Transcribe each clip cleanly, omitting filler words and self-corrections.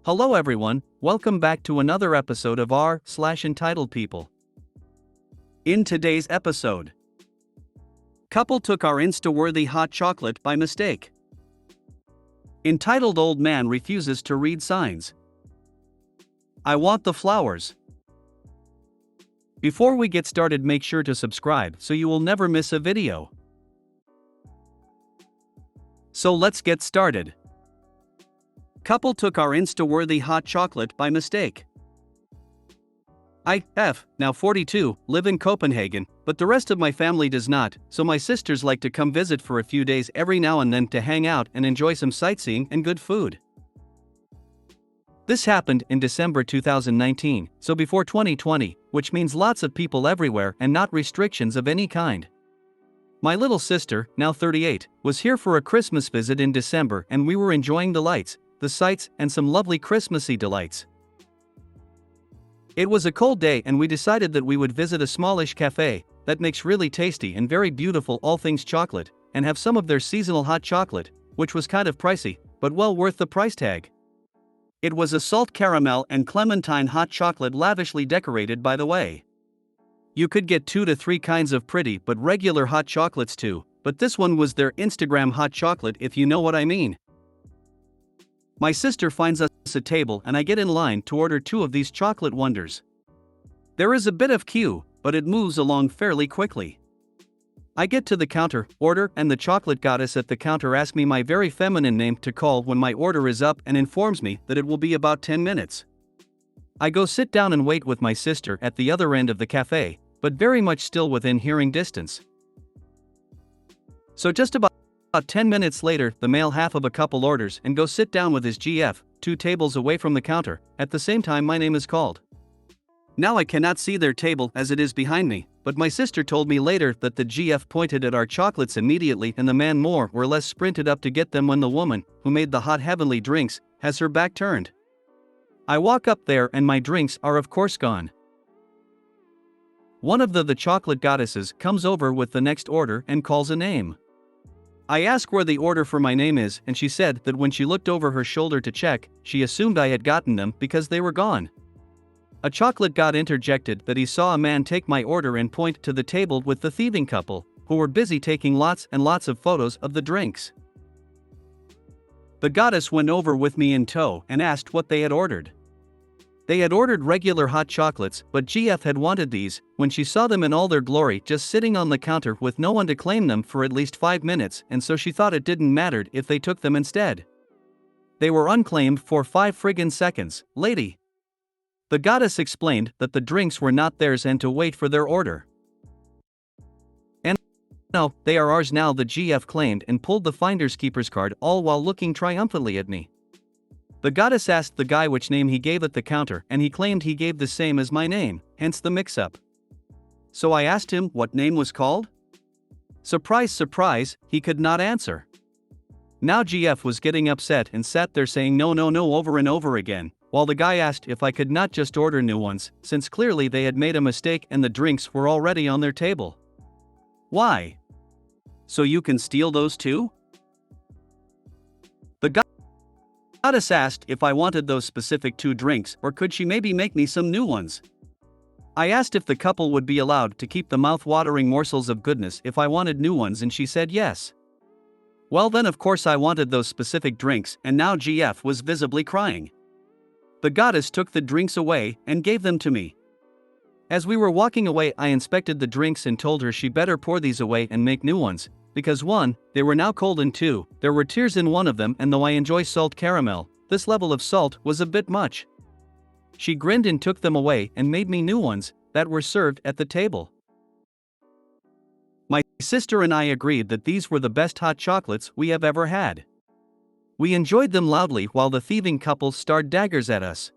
Hello everyone, welcome back to another episode of r/Entitled People. In today's episode, couple took our Insta-worthy hot chocolate by mistake. Entitled old man refuses to read signs. I want the flowers. Before we get started, make sure to subscribe so you will never miss a video. So let's get started. Couple took our Insta-worthy hot chocolate by mistake. I, now 42, live in Copenhagen, but the rest of my family does not, so my sisters like to come visit for a few days every now and then to hang out and enjoy some sightseeing and good food. This happened in December 2019, so before 2020, which means lots of people everywhere and not restrictions of any kind. My little sister, now 38, was here for a Christmas visit in December and we were enjoying the lights, the sights, and some lovely Christmassy delights. It was a cold day and we decided that we would visit a smallish cafe that makes really tasty and very beautiful all things chocolate, and have some of their seasonal hot chocolate, which was kind of pricey, but well worth the price tag. It was a salt caramel and clementine hot chocolate, lavishly decorated by the way. You could get 2 to 3 kinds of pretty but regular hot chocolates too, but this one was their Instagram hot chocolate, if you know what I mean. My sister finds us a table and I get in line to order 2 of these chocolate wonders. There is a bit of queue, but it moves along fairly quickly. I get to the counter, order, and the chocolate goddess at the counter asks me my very feminine name to call when my order is up and informs me that it will be about 10 minutes. I go sit down and wait with my sister at the other end of the cafe, but very much still within hearing distance. So just about 10 minutes later, the male half of a couple orders and goes sit down with his GF, 2 tables away from the counter. At the same time my name is called. Now I cannot see their table as it is behind me, but my sister told me later that the GF pointed at our chocolates immediately and the man more or less sprinted up to get them when the woman, who made the hot heavenly drinks, has her back turned. I walk up there and my drinks are of course gone. One of the chocolate goddesses comes over with the next order and calls a name. I ask where the order for my name is and she said that when she looked over her shoulder to check, she assumed I had gotten them because they were gone. A chocolate god interjected that he saw a man take my order and point to the table with the thieving couple, who were busy taking lots and lots of photos of the drinks. The goddess went over with me in tow and asked what they had ordered. They had ordered regular hot chocolates, but GF had wanted these, when she saw them in all their glory just sitting on the counter with no one to claim them for at least 5 minutes, and so she thought it didn't matter if they took them instead. They were unclaimed for 5 friggin' seconds, lady. The goddess explained that the drinks were not theirs and to wait for their order. And no, they are ours now, the GF claimed and pulled the finder's keeper's card, all while looking triumphantly at me. The goddess asked the guy which name he gave at the counter and he claimed he gave the same as my name, hence the mix-up. So I asked him what name was called. Surprise, surprise, he could not answer. Now GF was getting upset and sat there saying no over and over again, while the guy asked if I could not just order new ones, since clearly they had made a mistake and the drinks were already on their table. Why? So you can steal those too? The goddess asked if I wanted those specific 2 drinks or could she maybe make me some new ones. I asked if the couple would be allowed to keep the mouth-watering morsels of goodness if I wanted new ones and she said yes. Well then of course I wanted those specific drinks and now GF was visibly crying. The goddess took the drinks away and gave them to me. As we were walking away I inspected the drinks and told her she better pour these away and make new ones, because 1, they were now cold and 2, there were tears in one of them and though I enjoy salt caramel, this level of salt was a bit much. She grinned and took them away and made me new ones that were served at the table. My sister and I agreed that these were the best hot chocolates we have ever had. We enjoyed them loudly while the thieving couple stared daggers at us.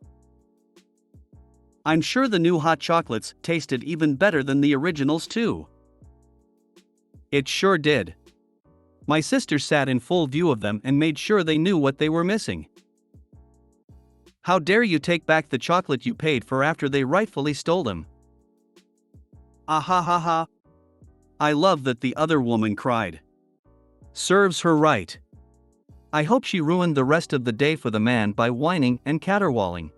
I'm sure the new hot chocolates tasted even better than the originals too. It sure did. My sister sat in full view of them and made sure they knew what they were missing. How dare you take back the chocolate you paid for after they rightfully stole them? Ah ha ha ha. I love that, the other woman cried. Serves her right. I hope she ruined the rest of the day for the man by whining and caterwauling.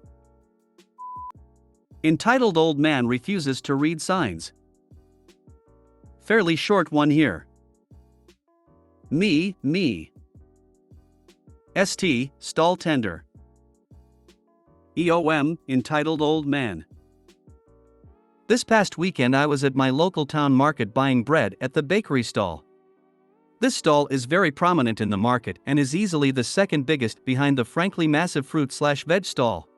Entitled old man refuses to read signs. Fairly short one here. Me. St. Stall tender. EOM, entitled old man. This past weekend I was at my local town market buying bread at the bakery stall. This stall is very prominent in the market and is easily the second biggest behind the frankly massive fruit/veg stall.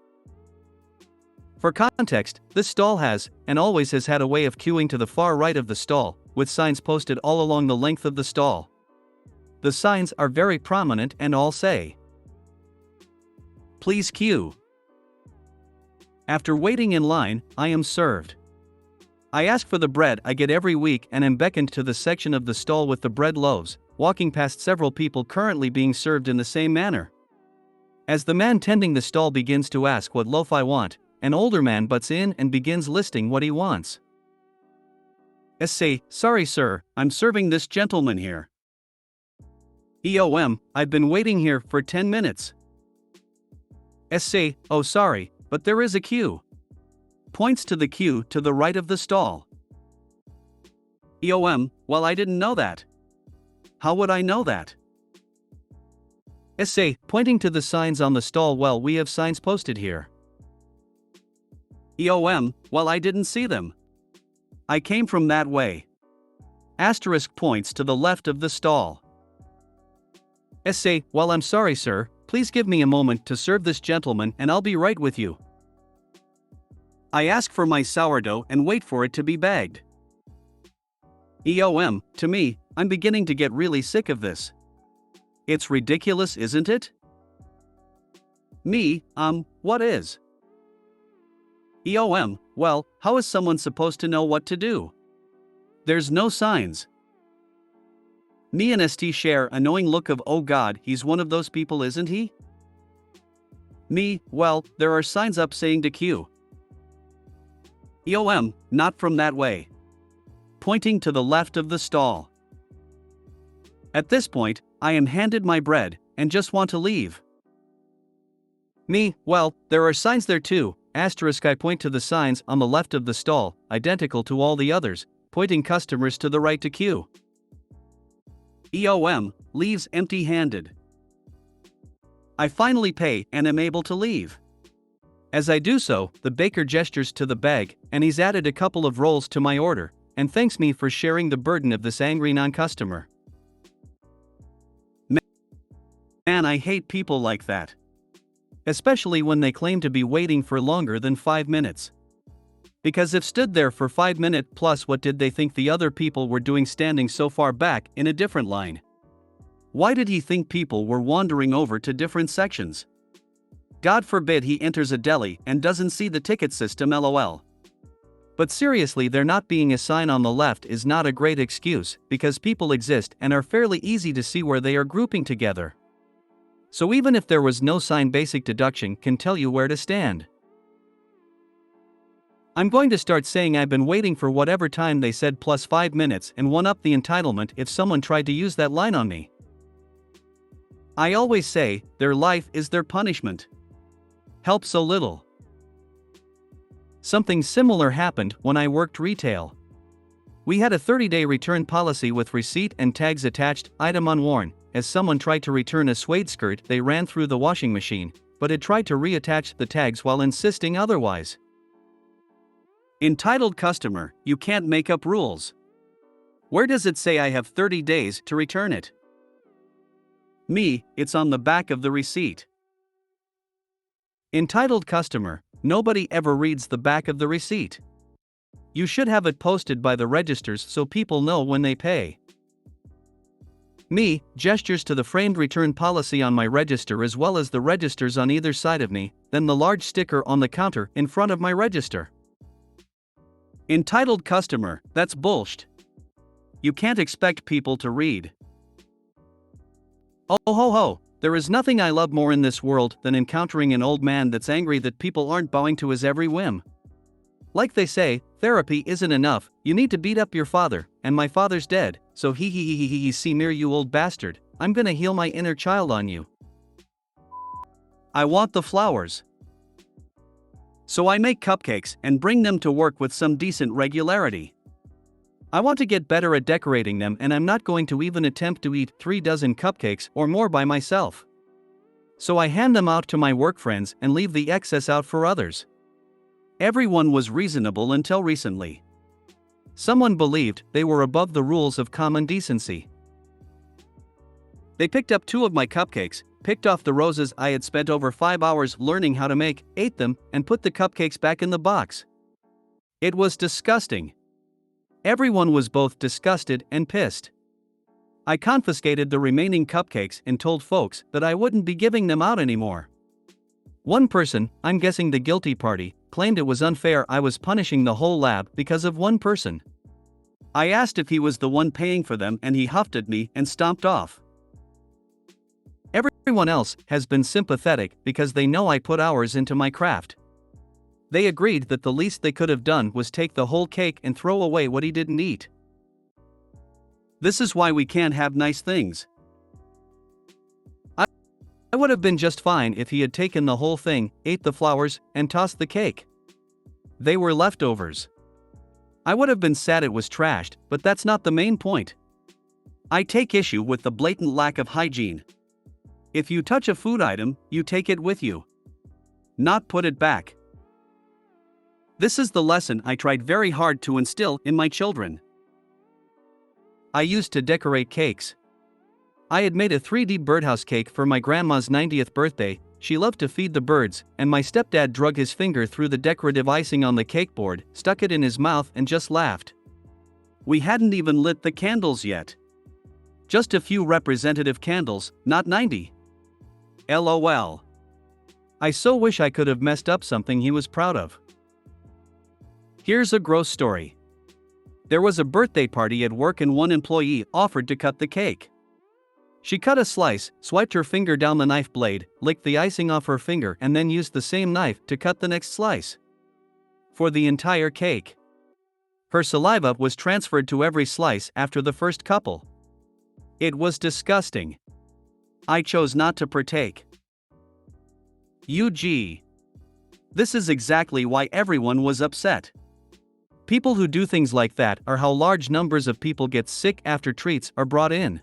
For context, this stall has, and always has had a way of queuing to the far right of the stall, with signs posted all along the length of the stall. The signs are very prominent and all say, "Please queue." After waiting in line, I am served. I ask for the bread I get every week and am beckoned to the section of the stall with the bread loaves, walking past several people currently being served in the same manner. As the man tending the stall begins to ask what loaf I want, an older man butts in and begins listing what he wants. Say, "Sorry sir, I'm serving this gentleman here." EOM, "I've been waiting here for 10 minutes. Say, "Oh sorry, but there is a queue." Points to the queue to the right of the stall. EOM, "Well, I didn't know that." "How would I know that?" Say, pointing to the signs on the stall, "Well, we have signs posted here." EOM, "Well, I didn't see them. I came from that way." Asterisk points to the left of the stall. Say, "Well, I'm sorry sir, please give me a moment to serve this gentleman and I'll be right with you." I ask for my sourdough and wait for it to be bagged. EOM, to me, I'm beginning to get really sick of this. It's ridiculous, isn't it? Me, what is? EOM, well, how is someone supposed to know what to do? There's no signs. Me and ST share annoying look of, oh god, he's one of those people, isn't he? Me, well, there are signs up saying to queue. EOM, not from that way. Pointing to the left of the stall. At this point, I am handed my bread, and just want to leave. Me, well, there are signs there too, asterisk I point to the signs on the left of the stall, identical to all the others, pointing customers to the right to queue. EOM, leaves empty-handed. I finally pay and am able to leave. As I do so, the baker gestures to the bag, and he's added a couple of rolls to my order, and thanks me for sharing the burden of this angry non-customer. Man, I hate people like that. Especially when they claim to be waiting for longer than 5 minutes. Because if stood there for 5 minutes plus, what did they think the other people were doing standing so far back in a different line? Why did he think people were wandering over to different sections? God forbid he enters a deli and doesn't see the ticket system, lol. But seriously, there not being a sign on the left is not a great excuse, because people exist and are fairly easy to see where they are grouping together. So even if there was no sign, basic deduction can tell you where to stand. I'm going to start saying I've been waiting for whatever time they said plus 5 minutes and one up the entitlement if someone tried to use that line on me. I always say, their life is their punishment. Help so little. Something similar happened when I worked retail. We had a 30-day return policy with receipt and tags attached, item unworn, as someone tried to return a suede skirt they ran through the washing machine, but had tried to reattach the tags while insisting otherwise. Entitled customer, you can't make up rules. Where does it say I have 30 days to return it? Me, it's on the back of the receipt. Entitled customer, nobody ever reads the back of the receipt. You should have it posted by the registers so people know when they pay. Me, gestures to the framed return policy on my register as well as the registers on either side of me, then the large sticker on the counter in front of my register. Entitled customer, that's bullshit. You can't expect people to read. Oh ho ho, there is nothing I love more in this world than encountering an old man that's angry that people aren't bowing to his every whim. Like they say, therapy isn't enough, you need to beat up your father, and my father's dead, so he see me, you old bastard, I'm gonna heal my inner child on you. I want the flowers. So I make cupcakes and bring them to work with some decent regularity. I want to get better at decorating them, and I'm not going to even attempt to eat 3 dozen cupcakes or more by myself. So I hand them out to my work friends and leave the excess out for others. Everyone was reasonable until recently. Someone believed they were above the rules of common decency. They picked up 2 of my cupcakes, picked off the roses I had spent over 5 hours learning how to make, ate them, and put the cupcakes back in the box. It was disgusting. Everyone was both disgusted and pissed. I confiscated the remaining cupcakes and told folks that I wouldn't be giving them out anymore. One person, I'm guessing the guilty party, claimed it was unfair I was punishing the whole lab because of one person. I asked if he was the one paying for them, and he huffed at me and stomped off. Everyone else has been sympathetic because they know I put hours into my craft. They agreed that the least they could have done was take the whole cake and throw away what he didn't eat. This is why we can't have nice things. I would have been just fine if he had taken the whole thing, ate the flowers, and tossed the cake. They were leftovers. I would have been sad it was trashed, but that's not the main point. I take issue with the blatant lack of hygiene. If you touch a food item, you take it with you, not put it back. This is the lesson I tried very hard to instill in my children. I used to decorate cakes. I had made a 3D birdhouse cake for my grandma's 90th birthday. She loved to feed the birds, and my stepdad drug his finger through the decorative icing on the cake board, stuck it in his mouth, and just laughed. We hadn't even lit the candles yet. Just a few representative candles, not 90. LOL. I so wish I could have messed up something he was proud of. Here's a gross story. There was a birthday party at work, and one employee offered to cut the cake. She cut a slice, swiped her finger down the knife blade, licked the icing off her finger, and then used the same knife to cut the next slice. For the entire cake. Her saliva was transferred to every slice after the first couple. It was disgusting. I chose not to partake. UG. This is exactly why everyone was upset. People who do things like that are how large numbers of people get sick after treats are brought in.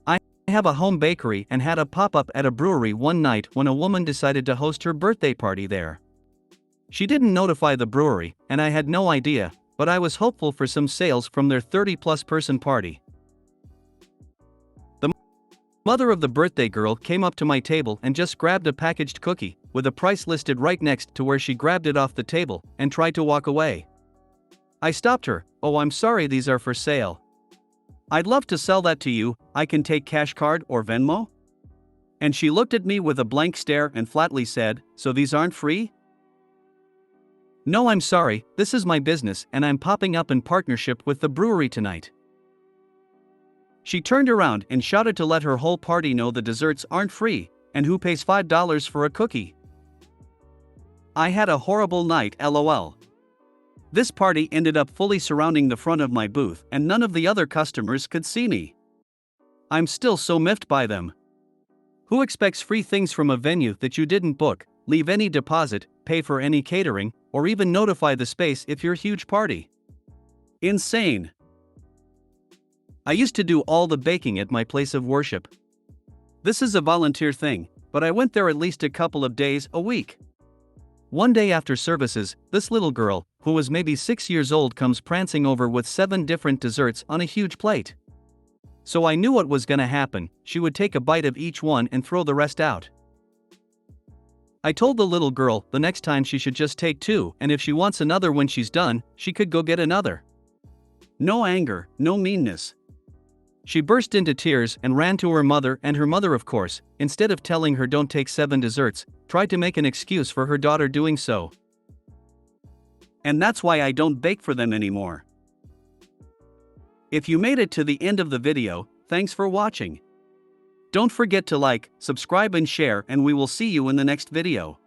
I have a home bakery and had a pop-up at a brewery one night when a woman decided to host her birthday party there. She didn't notify the brewery, and I had no idea, but I was hopeful for some sales from their 30-plus person party. The mother of the birthday girl came up to my table and just grabbed a packaged cookie, with a price listed right next to where she grabbed it off the table, and tried to walk away. I stopped her. "Oh, I'm sorry, these are for sale. I'd love to sell that to you. I can take cash card or Venmo?" And she looked at me with a blank stare and flatly said, "So these aren't free?" "No, I'm sorry, this is my business and I'm popping up in partnership with the brewery tonight." She turned around and shouted to let her whole party know the desserts aren't free, and who pays $5 for a cookie? I had a horrible night, LOL. This party ended up fully surrounding the front of my booth, and none of the other customers could see me. I'm still so miffed by them. Who expects free things from a venue that you didn't book, leave any deposit, pay for any catering, or even notify the space if you're a huge party? Insane. I used to do all the baking at my place of worship. This is a volunteer thing, but I went there at least a couple of days a week. One day after services, this little girl, who was maybe 6 years old, comes prancing over with 7 different desserts on a huge plate. So I knew what was gonna happen. She would take a bite of each one and throw the rest out. I told the little girl the next time she should just take 2, and if she wants another when she's done, she could go get another. No anger, no meanness. She burst into tears and ran to her mother, and her mother, of course, instead of telling her don't take 7 desserts, tried to make an excuse for her daughter doing so. And that's why I don't bake for them anymore. If you made it to the end of the video, thanks for watching. Don't forget to like, subscribe and share, and we will see you in the next video.